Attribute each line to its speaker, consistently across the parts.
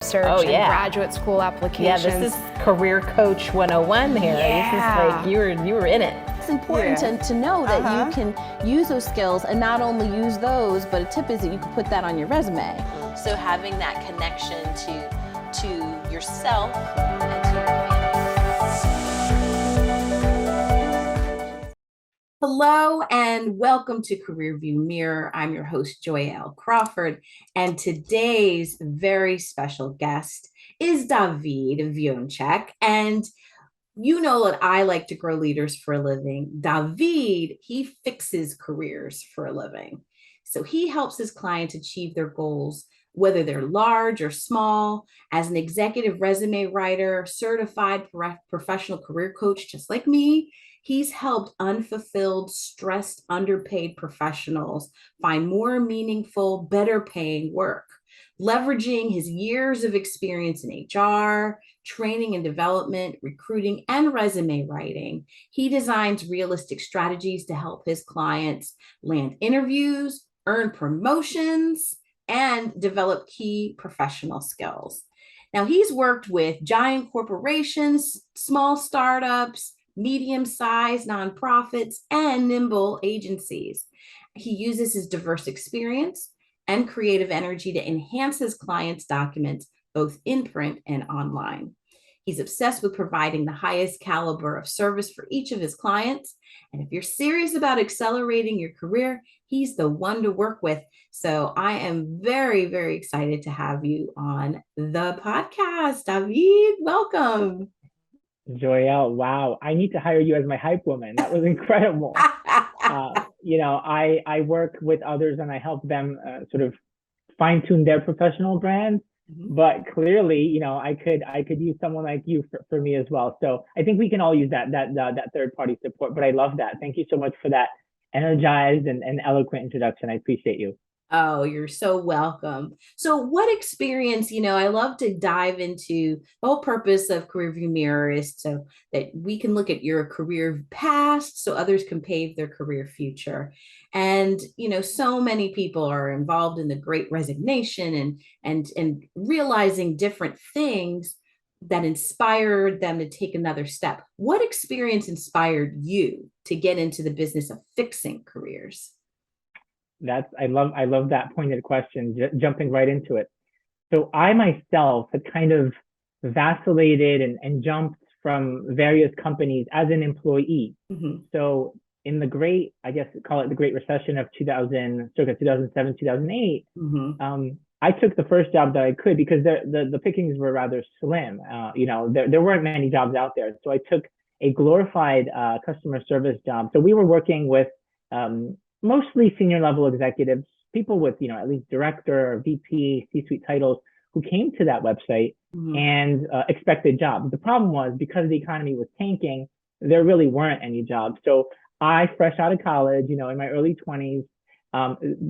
Speaker 1: search and graduate school applications.
Speaker 2: Yeah, this is career coach 101 here. This is like you were in it.
Speaker 3: It's important to know that you can use those skills, and not only use those, but a tip is that you can put that on your resume. So having that connection to yourself and to your family. Hello and welcome to Career View Mirror. I'm your host, Joyel Crawford, and today's very special guest is Dawid Wiacek. And you know that I like to grow leaders for a living. Dawid, he fixes careers for a living. So he helps his clients achieve their goals, whether they're large or small. As an executive resume writer, certified professional career coach, just like me, he's helped unfulfilled, stressed, underpaid professionals find more meaningful, better paying work. Leveraging his years of experience in HR, training and development, recruiting, and resume writing, he designs realistic strategies to help his clients land interviews, earn promotions, and develop key professional skills. Now, he's worked with giant corporations, small startups, medium-sized nonprofits, and nimble agencies. He uses his diverse experience and creative energy to enhance his clients' documents, both in print and online. He's obsessed with providing the highest caliber of service for each of his clients. And if you're serious about accelerating your career, he's the one to work with. So I am very, very excited to have you on the podcast. Dawid, welcome.
Speaker 4: Joyel, wow. I need to hire you as my hype woman. That was incredible. I work with others and I help them sort of fine tune their professional brand. But clearly, I could use someone like you for me as well. So I think we can all use that third party support. But I love that. Thank you so much for that energized and eloquent introduction. I appreciate you.
Speaker 3: Oh, you're so welcome. So what experience, I love to dive into the whole purpose of Career View Mirror is so that we can look at your career past so others can pave their career future. And, so many people are involved in the Great Resignation and realizing different things that inspired them to take another step. What experience inspired you to get into the business of fixing careers?
Speaker 4: I love that pointed question, jumping right into it. So I myself had kind of vacillated and jumped from various companies as an employee. So in the great, I guess call it the Great Recession of circa 2007, 2008, I took the first job that I could because the pickings were rather slim. There weren't many jobs out there. So I took a glorified customer service job. So we were working with mostly senior level executives, people with, at least director or VP, C-suite titles who came to that website and expected jobs. The problem was because the economy was tanking, there really weren't any jobs. So I, fresh out of college, in my early 20s,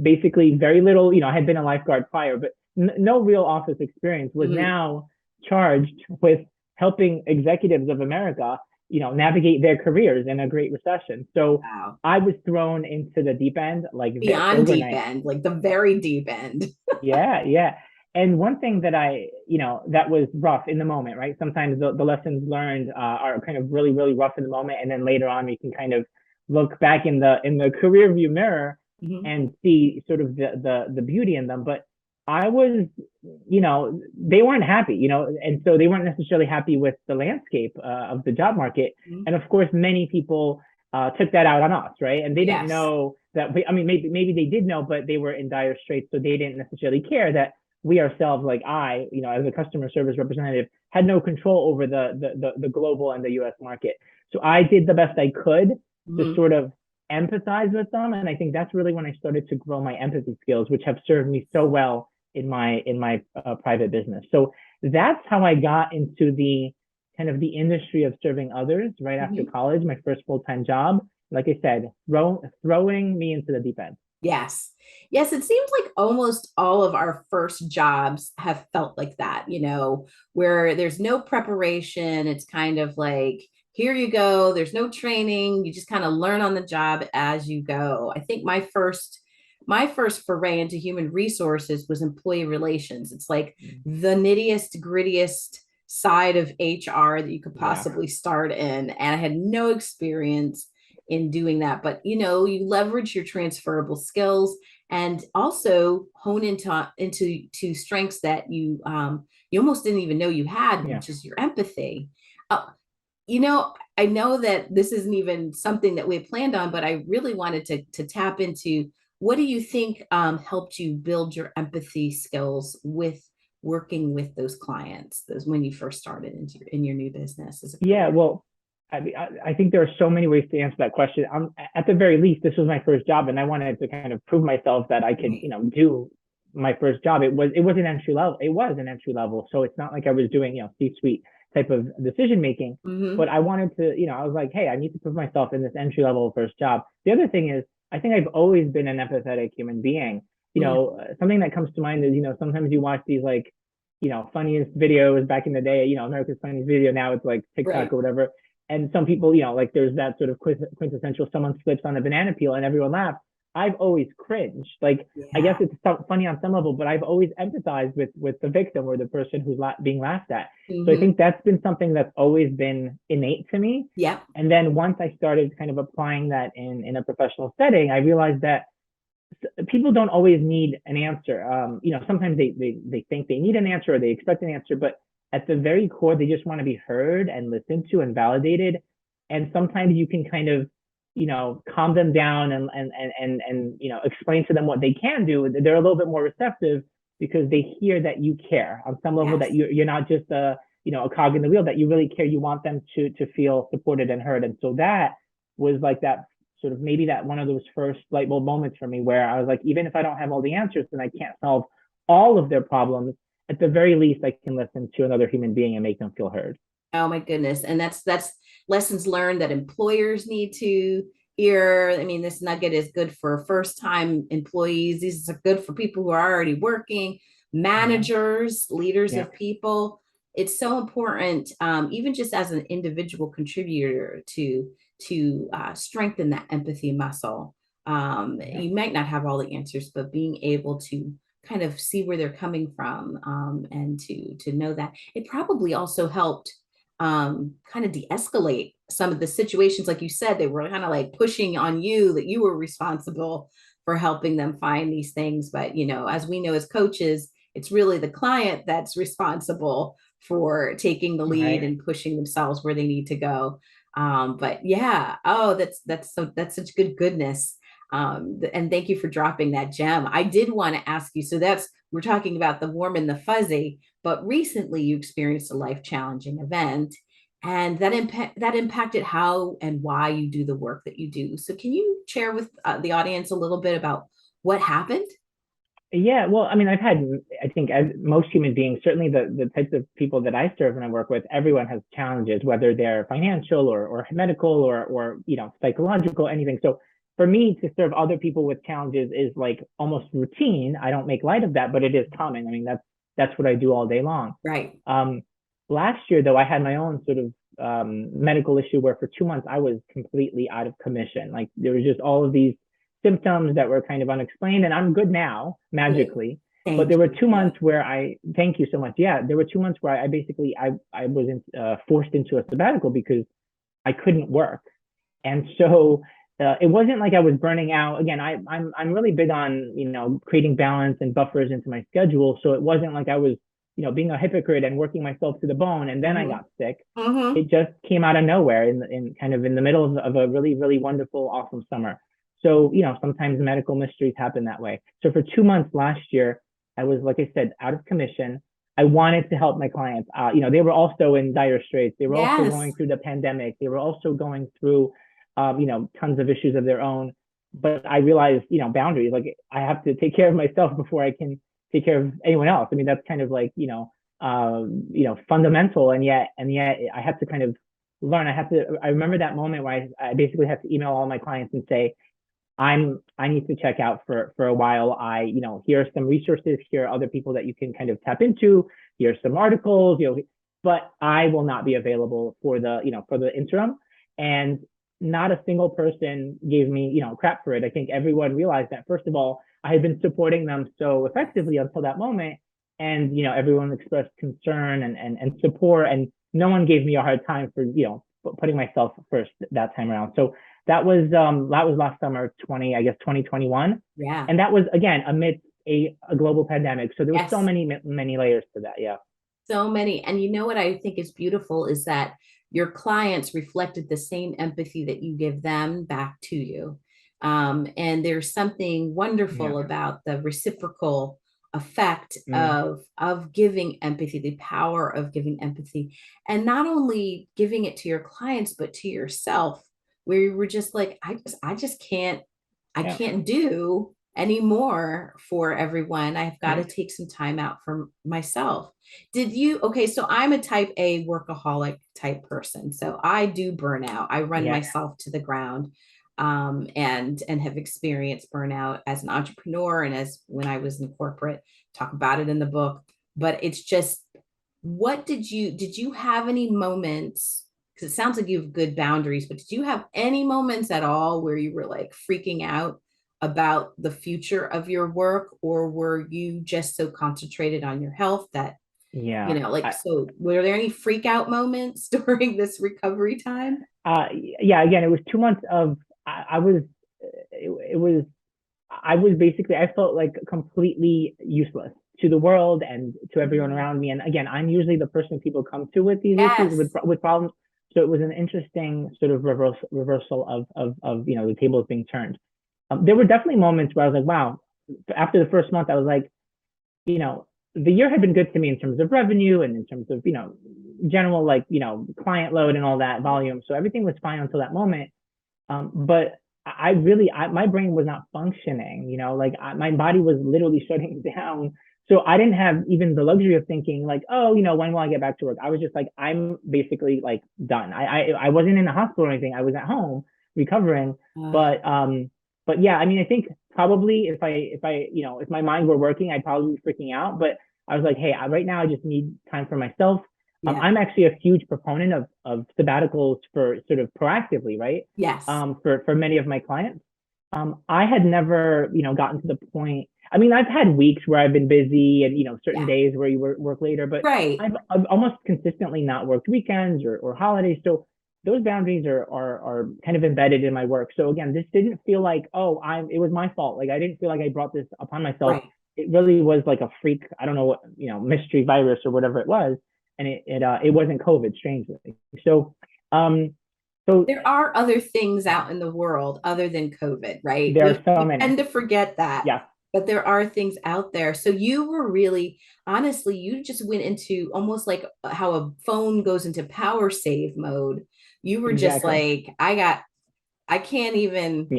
Speaker 4: basically very little, I had been a lifeguard prior, but no real office experience, was now charged with helping executives of America navigate their careers in a Great Recession. So I was thrown into the deep end, like
Speaker 3: beyond deep end, like the very deep end.
Speaker 4: Yeah. And one thing that that was rough in the moment, right? Sometimes the lessons learned are kind of really, really rough in the moment. And then later on, we can kind of look back in the career view mirror and see sort of the beauty in them. But I was, they weren't happy, and so they weren't necessarily happy with the landscape of the job market. And of course, many people took that out on us, right? And they didn't know that maybe they did know, but they were in dire straits. So they didn't necessarily care that we ourselves, like as a customer service representative, had no control over the global and the US market. So I did the best I could to sort of empathize with them. And I think that's really when I started to grow my empathy skills, which have served me so well in my private business. So that's how I got into the kind of the industry of serving others right after college, my first full-time job. Like I said, throwing me into the deep end.
Speaker 3: Yes. It seems like almost all of our first jobs have felt like that, where there's no preparation. It's kind of like, here you go. There's no training. You just kind of learn on the job as you go. I think my first my first foray into human resources was employee relations. It's like the nittiest, grittiest side of HR that you could possibly start in. And I had no experience in doing that. But you leverage your transferable skills and also hone into strengths that you almost didn't even know you had, which is your empathy. I know that this isn't even something that we had planned on, but I really wanted to tap into, what do you think helped you build your empathy skills with working with those clients, those when you first started in your new business as a career?
Speaker 4: Yeah, well, I think there are so many ways to answer that question. At the very least, this was my first job, and I wanted to kind of prove myself that I could, do my first job. It was an entry level. It was an entry level, so it's not like I was doing, C-suite type of decision making. But I wanted to, I was like, hey, I need to prove myself in this entry level first job. The other thing is, I think I've always been an empathetic human being. Something that comes to mind is, sometimes you watch these like, funniest videos back in the day, America's Funniest Video. Now it's like TikTok or whatever. And some people, like there's that sort of quintessential, someone slips on a banana peel and everyone laughs. I've always cringed. Like, I guess it's funny on some level, but I've always empathized with the victim or the person who's being laughed at. So I think that's been something that's always been innate to me.
Speaker 3: Yeah.
Speaker 4: And then once I started kind of applying that in a professional setting, I realized that people don't always need an answer. Sometimes they think they need an answer or they expect an answer, but at the very core, they just want to be heard and listened to and validated. And sometimes you can kind of, calm them down and explain to them what they can do. They're a little bit more receptive because they hear that you care on some level, that you're not just a cog in the wheel, that you really care. You want them to feel supported and heard. And so that was like that sort of, maybe that one of those first light bulb moments for me where I was like, even if I don't have all the answers and I can't solve all of their problems, at the very least, I can listen to another human being and make them feel heard.
Speaker 3: Oh my goodness. And that's lessons learned that employers need to hear. I mean, this nugget is good for first-time employees. These are good for people who are already working, managers, leaders of people. It's so important, even just as an individual contributor, to strengthen that empathy muscle. You might not have all the answers, but being able to kind of see where they're coming from, and to know that. It probably also helped kind of de-escalate some of the situations. Like you said, they were kind of like pushing on you that you were responsible for helping them find these things. But, as we know as coaches, it's really the client that's responsible for taking the lead and pushing themselves where they need to go. But yeah, that's such good goodness. And thank you for dropping that gem. I did want to ask you, so we're talking about the warm and the fuzzy, but recently you experienced a life-challenging event, and that impacted how and why you do the work that you do. So can you share with the audience a little bit about what happened?
Speaker 4: Yeah, well, I mean, I think as most human beings, certainly the types of people that I serve and I work with, everyone has challenges, whether they're financial or medical or psychological, anything. So for me to serve other people with challenges is like almost routine. I don't make light of that, but it is common. I mean, that's what I do all day long.
Speaker 3: Right.
Speaker 4: Last year, though, I had my own sort of medical issue where for 2 months I was completely out of commission. Like there was just all of these symptoms that were kind of unexplained, and I'm good now, magically. But there were 2 months where thank you so much. Yeah, there were 2 months where I basically I was forced into a sabbatical because I couldn't work. And so it wasn't like I was burning out. Again, I'm really big on, creating balance and buffers into my schedule. So it wasn't like I was, being a hypocrite and working myself to the bone. And then I got sick. It just came out of nowhere in kind of in the middle of a really, really wonderful, awesome summer. So, sometimes medical mysteries happen that way. So for 2 months last year, I was, like I said, out of commission. I wanted to help my clients. They were also in dire straits. They were also going through the pandemic. They were also going through, tons of issues of their own. But I realized, boundaries. Like I have to take care of myself before I can take care of anyone else. I mean, that's kind of like, fundamental. And yet I had to kind of learn. I remember that moment where I basically had to email all my clients and say, I need to check out for a while. Here are some resources. Here are other people that you can kind of tap into. Here are some articles, but I will not be available for the interim. And not a single person gave me, crap for it. I think everyone realized that, first of all, I had been supporting them so effectively until that moment. And, everyone expressed concern and support, and no one gave me a hard time for, putting myself first that time around. So that was last summer, 2021.
Speaker 3: Yeah.
Speaker 4: And that was, again, amidst a global pandemic. So there was
Speaker 3: Yes.
Speaker 4: so many layers to that. Yeah.
Speaker 3: So many. And you know what I think is beautiful is that your clients reflected the same empathy that you give them back to you. And there's something wonderful about the reciprocal effect of giving empathy, the power of giving empathy, and not only giving it to your clients, but to yourself, where you were just like, I just can't, I can't do anymore for everyone. I've got to take some time out for myself. Okay, so I'm a type A workaholic type person. So I do burnout. I run myself to the ground, and have experienced burnout as an entrepreneur and as when I was in corporate. Talk about it in the book. But it's just, did you have any moments? Because it sounds like you have good boundaries, but did you have any moments at all where you were like freaking out about the future of your work, or were you just so concentrated on your health that so were there any freak out moments during this recovery time?
Speaker 4: Again, it was 2 months of I was basically, I felt like completely useless to the world and to everyone around me. And again, I'm usually the person people come to with these issues, with problems. So it was an interesting sort of reversal of the tables being turned. There were definitely moments where I was like, wow, after the first month, I was like, the year had been good to me in terms of revenue and in terms of, general, client load and all that volume. So everything was fine until that moment. But my brain was not functioning, my body was literally shutting down. So I didn't have even the luxury of thinking like, oh, when will I get back to work? I was just like, I'm basically like done. I wasn't in the hospital or anything. I was at home recovering. But yeah, I mean, I think probably if my mind were working, I'd probably be freaking out. But I was like, hey, right now I just need time for myself. I'm actually a huge proponent of sabbaticals for sort of proactively, right?
Speaker 3: Yes.
Speaker 4: For many of my clients. I had never, gotten to the point. I mean, I've had weeks where I've been busy and, certain days where you work later, but I've almost consistently not worked weekends or holidays. So those boundaries are kind of embedded in my work. So again, this didn't feel like, it was my fault. Like I didn't feel like I brought this upon myself. Right. It really was like a freak, I don't know what, mystery virus or whatever it was. And it wasn't COVID, strangely. So
Speaker 3: there are other things out in the world other than COVID, right?
Speaker 4: There are so many.
Speaker 3: We tend to forget that.
Speaker 4: Yeah.
Speaker 3: But there are things out there. So you were really, honestly, you just went into almost like how a phone goes into power save mode. You were just like, I can't even,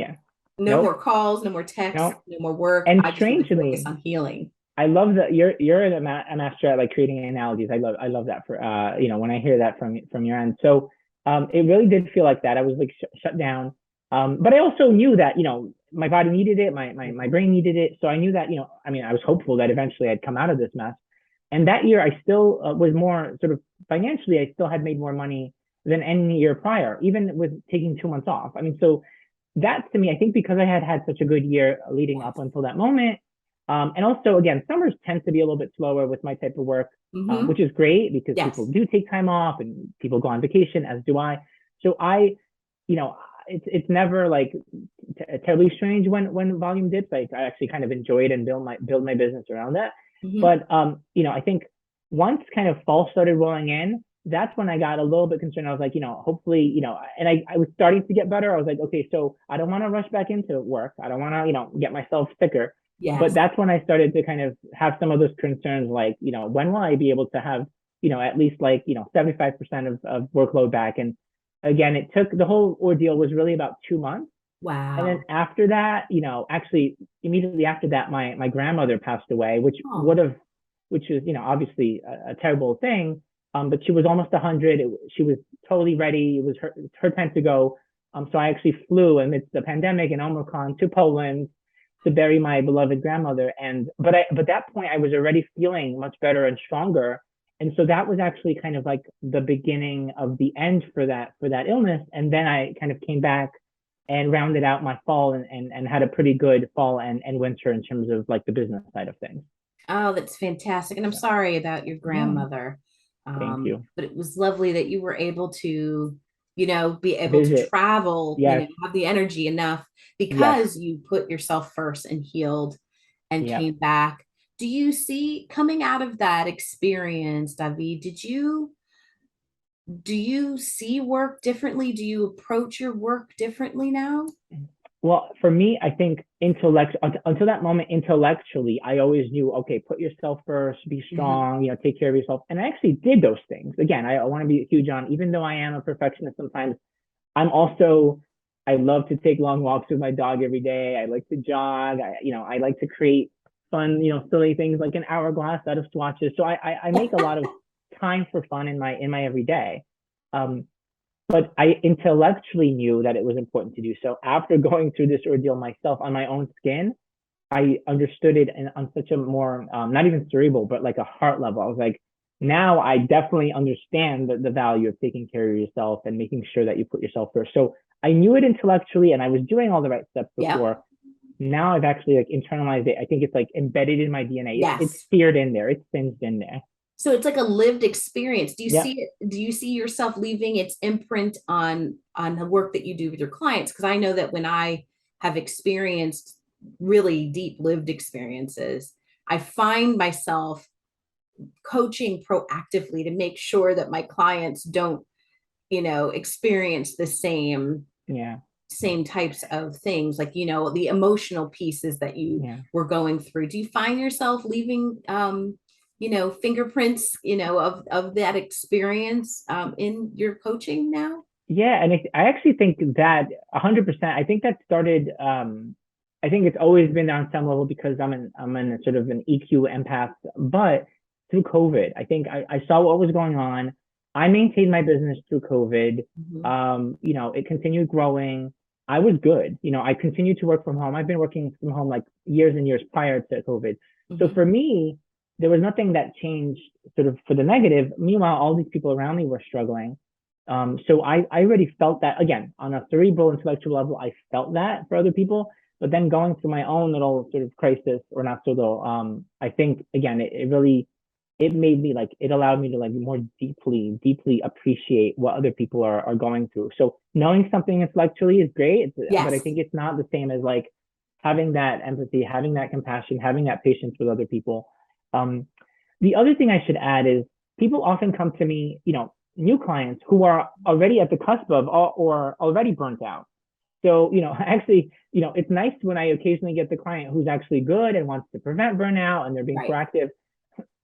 Speaker 3: no more calls, no more texts, no more work.
Speaker 4: And
Speaker 3: I just
Speaker 4: strangely,
Speaker 3: focus on healing.
Speaker 4: I love that you're a master at like creating analogies. I love that for when I hear that from your end. So it really did feel like that. I was like shut down. But I also knew that my body needed it, my brain needed it. So I knew that I was hopeful that eventually I'd come out of this mess. And that year I still was more sort of financially, I still had made more money than any year prior, even with taking 2 months off. I mean, so that to me, I think because I had such a good year leading up until that moment. And also, again, summers tend to be a little bit slower with my type of work, which is great because people do take time off and people go on vacation, as do I. So it's never like terribly strange when volume dips. I actually kind of enjoy it and build my business around that. But I think once kind of fall started rolling in, that's when I got a little bit concerned. I was like, hopefully, and I was starting to get better. I was like, okay, so I don't want to rush back into work. I don't want to, get myself sicker. Yes. But that's when I started to kind of have some of those concerns, like, when will I be able to have, at least like, 75% of workload back. And again, it took, the whole ordeal was really about 2 months.
Speaker 3: Wow.
Speaker 4: And then after that, actually immediately after that, my grandmother passed away, which is, obviously a terrible thing. But she was almost 100. She was totally ready. It was her time to go. So I actually flew amidst the pandemic and Omicron to Poland to bury my beloved grandmother. But that point I was already feeling much better and stronger. And so that was actually kind of like the beginning of the end for that illness. And then I kind of came back and rounded out my fall and had a pretty good fall and winter in terms of like the business side of things.
Speaker 3: Oh, that's fantastic. And I'm sorry about your grandmother.
Speaker 4: Thank you.
Speaker 3: But it was lovely that you were able to, be able to
Speaker 4: Visit.
Speaker 3: travel,
Speaker 4: Yes.
Speaker 3: have the energy enough
Speaker 4: Yes.
Speaker 3: because you put yourself first and healed and
Speaker 4: Yep.
Speaker 3: came back. Do you see coming out of that experience, David, do you see work differently? Do you approach your work differently now?
Speaker 4: Well, for me, I think until that moment, intellectually, I always knew, okay, put yourself first, be
Speaker 3: Mhm.
Speaker 4: strong, take care of yourself. And I actually did those things. Again, I want to be huge on, even though I am a perfectionist sometimes, I love to take long walks with my dog every day. I like to jog. I like to create fun, silly things like an hourglass out of swatches. So I make a lot of time for fun in my everyday. Um, but I intellectually knew that it was important to do so. After going through this ordeal myself on my own skin, I understood it on such a more, not even cerebral, but like a heart level. I was like, now I definitely understand the value of taking care of yourself and making sure that you put yourself first. So I knew it intellectually and I was doing all the right steps
Speaker 3: Yeah.
Speaker 4: before. Now I've actually like internalized it. I think it's like embedded in my DNA. It's
Speaker 3: Yes.
Speaker 4: seared in there. It's singed in there.
Speaker 3: So it's like a lived experience. Do you
Speaker 4: Yeah.
Speaker 3: see it? Do you see yourself leaving its imprint on the work that you do with your clients? Because I know that when I have experienced really deep lived experiences, I find myself coaching proactively to make sure that my clients don't, experience the
Speaker 4: Yeah.
Speaker 3: same types of things, like, the emotional pieces that you
Speaker 4: Yeah.
Speaker 3: were going through. Do you find yourself leaving fingerprints, of that experience in your coaching now?
Speaker 4: Yeah, and I actually think that 100%. I think that started. I think it's always been there on some level because I'm in a sort of an EQ empath. But through COVID, I think I saw what was going on. I maintained my business through COVID.
Speaker 3: Mhm.
Speaker 4: It continued growing. I was good. I continued to work from home. I've been working from home like years and years prior to COVID. So
Speaker 3: Mhm.
Speaker 4: for me, there was nothing that changed sort of for the negative. Meanwhile, all these people around me were struggling. So I already felt that again on a cerebral intellectual level. I felt that for other people, but then going through my own little sort of crisis, or not so little, I think again it really it made me like it allowed me to like more deeply appreciate what other people are going through. So knowing something intellectually is great, but I
Speaker 3: Yes.
Speaker 4: think it's not the same as like having that empathy, having that compassion, having that patience with other people. Um, the other thing I should add is people often come to me, new clients who are already at the cusp of or already burnt out. So, actually, it's nice when I occasionally get the client who's actually good and wants to prevent burnout and they're being
Speaker 3: Right.
Speaker 4: proactive.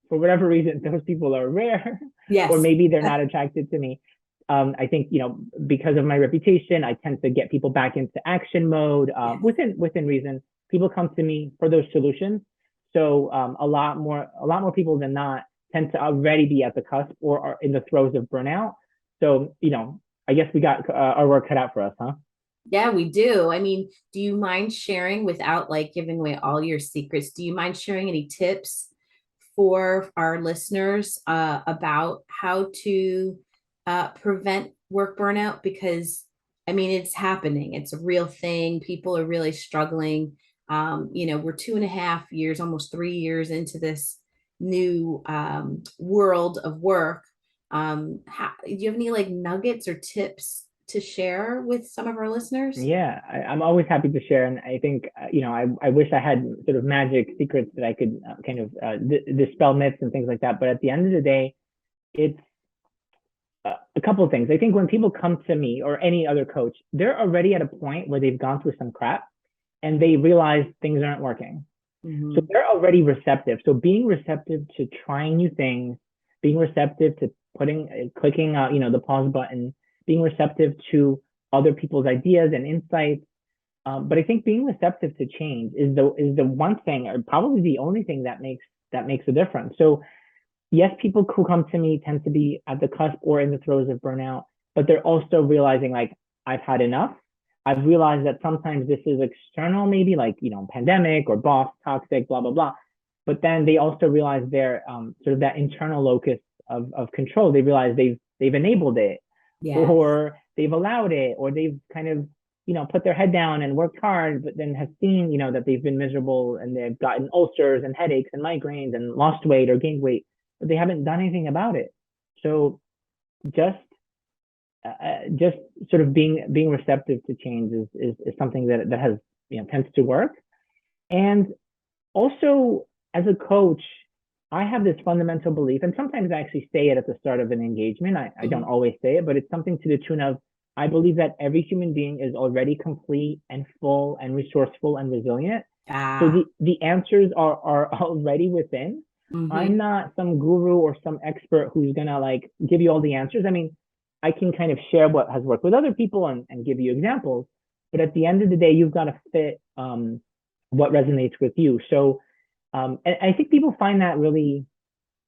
Speaker 4: For whatever reason, those people are rare, or
Speaker 3: Yes.
Speaker 4: maybe they're not attracted to me. I think, because of my reputation, I tend to get people back into action mode
Speaker 3: Yes.
Speaker 4: within reason. People come to me for those solutions. So a lot more people than not tend to already be at the cusp or are in the throes of burnout. So, I guess we got our work cut out for us, huh?
Speaker 3: Yeah, we do. I mean, do you mind sharing, without like giving away all your secrets, do you mind sharing any tips for our listeners about how to prevent work burnout? Because I mean, it's happening. It's a real thing. People are really struggling. We're 2.5 years, almost 3 years into this new world of work. Do you have any like nuggets or tips to share with some of our listeners?
Speaker 4: Yeah, I'm always happy to share, and I think I wish I had sort of magic secrets that I could kind of dispel myths and things like that. But at the end of the day, it's a couple of things. I think when people come to me or any other coach, they're already at a point where they've gone through some crap and they realize things aren't working. So
Speaker 3: Mhm.
Speaker 4: they're already receptive. So being receptive to trying new things, being receptive to clicking, the pause button, being receptive to other people's ideas and insights. But I think being receptive to change is the one thing, or probably the only thing that makes a difference. So yes, people who come to me tend to be at the cusp or in the throes of burnout, but they're also realizing like I've had enough. I've realized that sometimes this is external, maybe like pandemic or boss toxic, blah blah blah. But then they also realize their sort of that internal locus of control. They realize they've enabled it,
Speaker 3: Yeah.
Speaker 4: or they've allowed it, or they've kind of put their head down and worked hard, but then have seen, that they've been miserable and they've gotten ulcers and headaches and migraines and lost weight or gained weight, but they haven't done anything about it. So just sort of being receptive to change is something that has, tends to work. And also, as a coach, I have this fundamental belief, and sometimes I actually say it at the start of an engagement. I don't always say it, but it's something to the tune of, I believe that every human being is already complete and full and resourceful and resilient. So the answers are already within. I'm not some guru or some expert who's gonna like give you all the answers. I mean, I can kind of share what has worked with other people and give you examples, but at the end of the day, you've got to fit what resonates with you. So, and I think people find that really,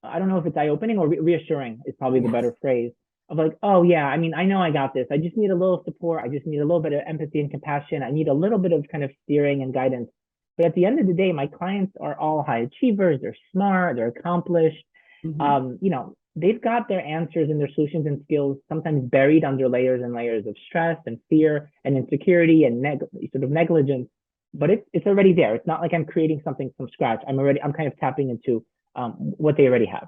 Speaker 4: I don't know if it's eye-opening or reassuring is probably the better phrase, of like, oh yeah, I mean, I know I got this. I just need a little support. I just need a little bit of empathy and compassion. I need a little bit of kind of steering and guidance. But at the end of the day, my clients are all high achievers. They're smart. They're accomplished. They've got their answers and their solutions and skills sometimes buried under layers and layers of stress and fear and insecurity and sort of negligence. But it's already there. It's not like I'm creating something from scratch. I'm kind of tapping into what they already have.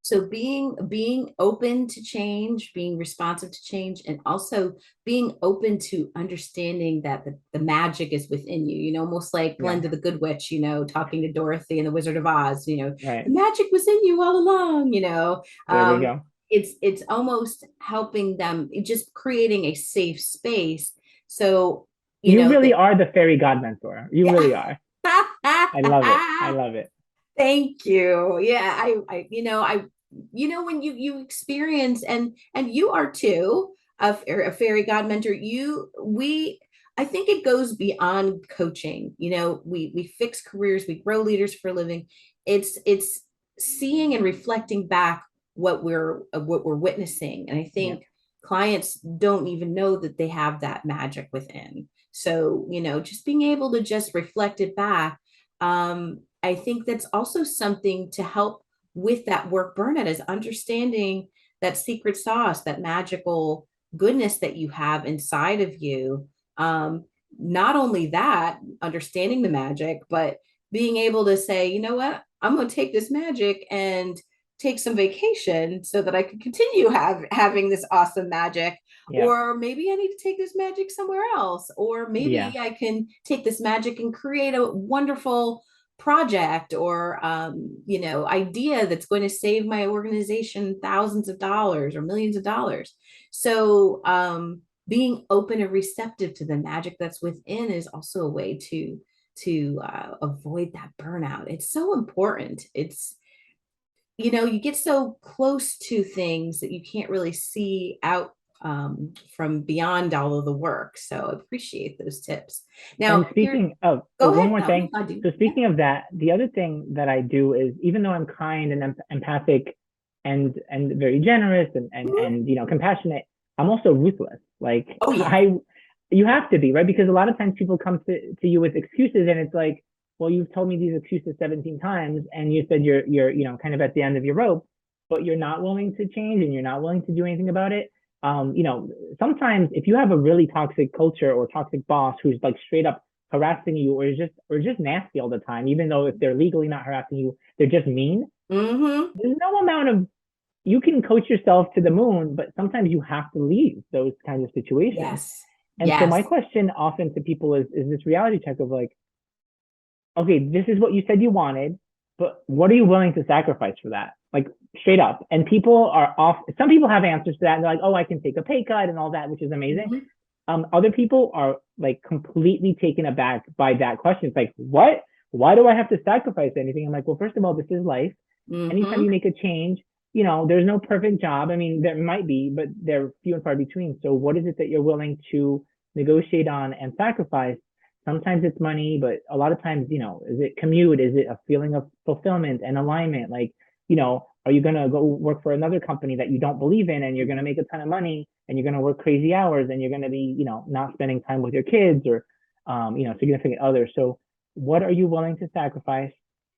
Speaker 3: So being open to change, being responsive to change, and also being open to understanding that the magic is within you, almost like Glinda the Good Witch, talking to Dorothy and the Wizard of Oz,
Speaker 4: Right.
Speaker 3: The magic was in you all along,
Speaker 4: There we go.
Speaker 3: It's almost helping them, just creating a safe space. So,
Speaker 4: you really are the fairy god mentor. You really are. I love it. I love it.
Speaker 3: Thank you. Yeah, when you experience, and you are too a fairy god mentor, I think it goes beyond coaching. We fix careers, we grow leaders for a living. It's seeing and reflecting back what we're witnessing, and I think clients don't even know that they have that magic within. So just being able to just reflect it back, I think that's also something to help with that work burnout, is understanding that secret sauce, that magical goodness that you have inside of you. Not only that, understanding the magic, but being able to say, you know what, I'm going to take this magic and take some vacation so that I can continue having this awesome magic. Or maybe I need to take this magic somewhere else, or maybe I can take this magic and create a wonderful project or idea that's going to save my organization thousands of dollars or millions of dollars. So being open and receptive to the magic that's within is also a way to avoid that burnout. It's so important. It's you get so close to things that you can't really see out from beyond all of the work. So I appreciate those tips. Now,
Speaker 4: and speaking of one more thing. So speaking of that, the other thing that I do is, even though I'm kind and empathic and very generous and compassionate, I'm also ruthless. Like you have to be, right? Because a lot of times people come to you with excuses, and it's like, well, you've told me these excuses 17 times, and you said you're kind of at the end of your rope, but you're not willing to change and you're not willing to do anything about it. Sometimes if you have a really toxic culture or toxic boss who's like straight up harassing you or just nasty all the time, even though if they're legally not harassing you, they're just mean. There's no amount of, you can coach yourself to the moon, but sometimes you have to leave those kinds of situations. So my question often to people is this reality check of like, okay, this is what you said you wanted, but what are you willing to sacrifice for that? Like straight up. And people are off. Some people have answers to that. And they're like, oh, I can take a pay cut and all that, which is amazing. Other people are like completely taken aback by that question. It's like, what? Why do I have to sacrifice anything? I'm like, well, first of all, this is life. Anytime you make a change, there's no perfect job. I mean, there might be, but they're few and far between. So what is it that you're willing to negotiate on and sacrifice? Sometimes it's money, but a lot of times, is it commute? Is it a feeling of fulfillment and alignment? Like, are you going to go work for another company that you don't believe in, and you're going to make a ton of money, and you're going to work crazy hours, and you're going to be, not spending time with your kids or, significant others. So what are you willing to sacrifice?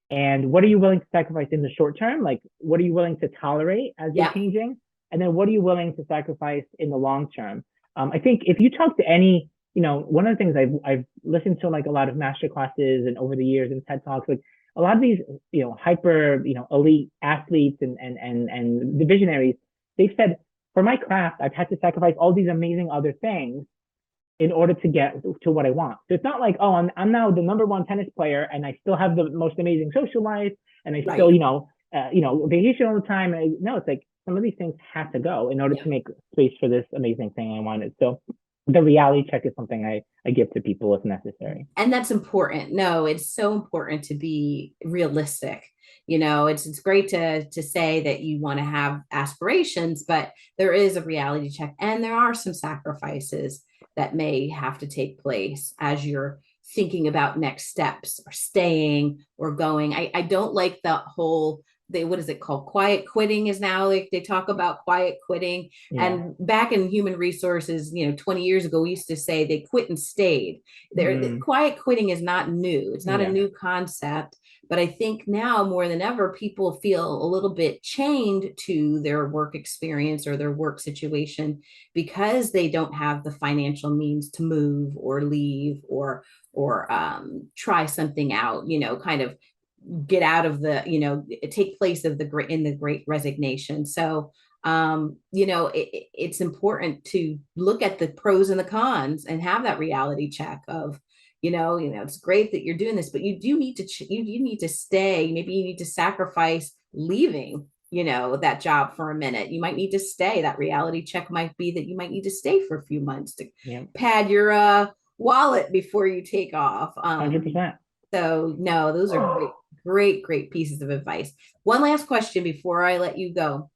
Speaker 4: And what are you willing to sacrifice in the short term? Like, what are you willing to tolerate as you're changing? And then what are you willing to sacrifice in the long term? I think if you talk to any, one of the things I've listened to like a lot of master classes and over the years and TED Talks, like a lot of these, hyper, elite athletes and the visionaries, they've said, for my craft, I've had to sacrifice all these amazing other things in order to get to what I want. So it's not like, oh, I'm now the number one tennis player and I still have the most amazing social life and I still, vacation all the time. No, it's like some of these things have to go in order to make space for this amazing thing I wanted. So the reality check is something I give to people if necessary.
Speaker 3: And that's important. No, it's so important to be realistic. It's great to say that you want to have aspirations, but there is a reality check and there are some sacrifices that may have to take place as you're thinking about next steps or staying or going. I don't like the whole, what is it called? Quiet quitting is now, like they talk about quiet quitting. Yeah. And back in human resources, 20 years ago, we used to say they quit and stayed. The quiet quitting is not new. It's not a new concept. But I think now more than ever, people feel a little bit chained to their work experience or their work situation because they don't have the financial means to move or leave or try something out, kind of get out of the, take place of in the Great Resignation. So, it's important to look at the pros and the cons and have that reality check of, it's great that you're doing this, but you do need to, you need to stay. Maybe you need to sacrifice leaving, that job for a minute. You might need to stay. That reality check might be that you might need to stay for a few months to pad your wallet before you take off.
Speaker 4: 100%.
Speaker 3: So no, those are great pieces of advice. One last question before I let you go.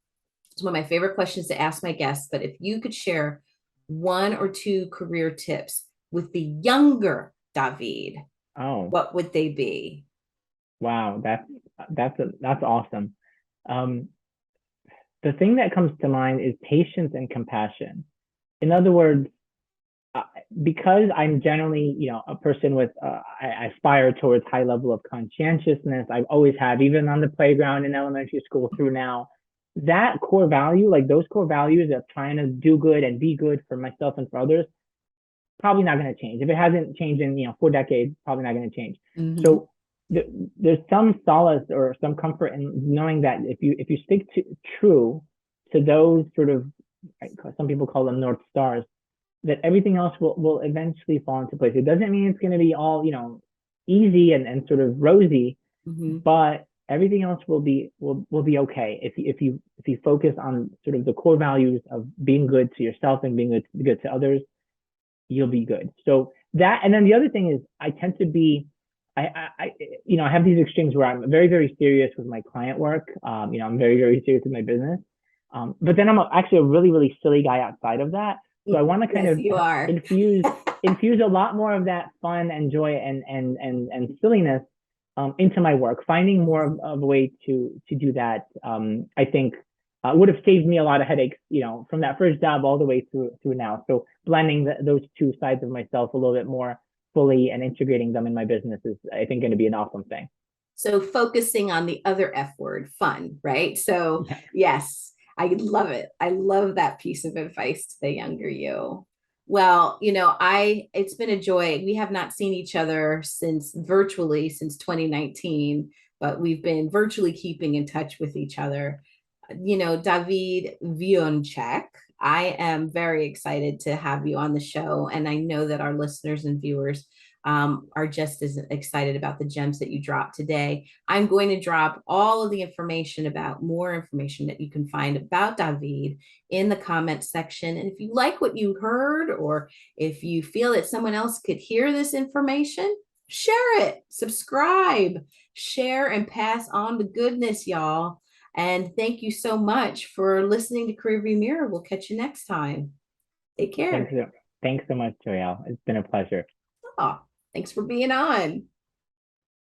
Speaker 3: It's one of my favorite questions to ask my guests, but if you could share one or two career tips with the younger Dawid, what would they be?
Speaker 4: Wow, that's awesome. The thing that comes to mind is patience and compassion. In other words, because I'm generally, a person with, I aspire towards high level of conscientiousness. I've always have, even on the playground in elementary school through now, that core value, like those core values of trying to do good and be good for myself and for others, probably not going to change. If it hasn't changed in, 4 decades, probably not going to change. Mm-hmm. So there's some solace or some comfort in knowing that if you stick true to those sort of, some people call them North Stars, that everything else will eventually fall into place. It doesn't mean it's going to be all, easy and sort of rosy, but everything else will be okay if you focus on sort of the core values of being good to yourself and being good to others. You'll be good. So that, and then the other thing is, I tend to be, I have these extremes where I'm very, very serious with my client work. I'm very, very serious with my business. But then I'm actually a really, really silly guy outside of that. So I want to kind of infuse a lot more of that fun and joy and silliness into my work. Finding more of a way to do that, I think would have saved me a lot of headaches, from that first job all the way through now. So blending those two sides of myself a little bit more fully and integrating them in my business is, I think, going to be an awesome thing.
Speaker 3: So focusing on the other F word, fun, right? So yes. I love it. I love that piece of advice to the younger you. Well, it's been a joy. We have not seen each other since 2019, but we've been virtually keeping in touch with each other. Dawid Wiacek, I am very excited to have you on the show. And I know that our listeners and viewers are just as excited about the gems that you dropped today. I'm going to drop all of the more information that you can find about Dawid in the comments section. And if you like what you heard, or if you feel that someone else could hear this information, share it, subscribe, share, and pass on the goodness, y'all. And thank you so much for listening to Career View Mirror. We'll catch you next time. Take care.
Speaker 4: Thanks so much, Joyel. It's been a pleasure.
Speaker 3: Oh, thanks for being on.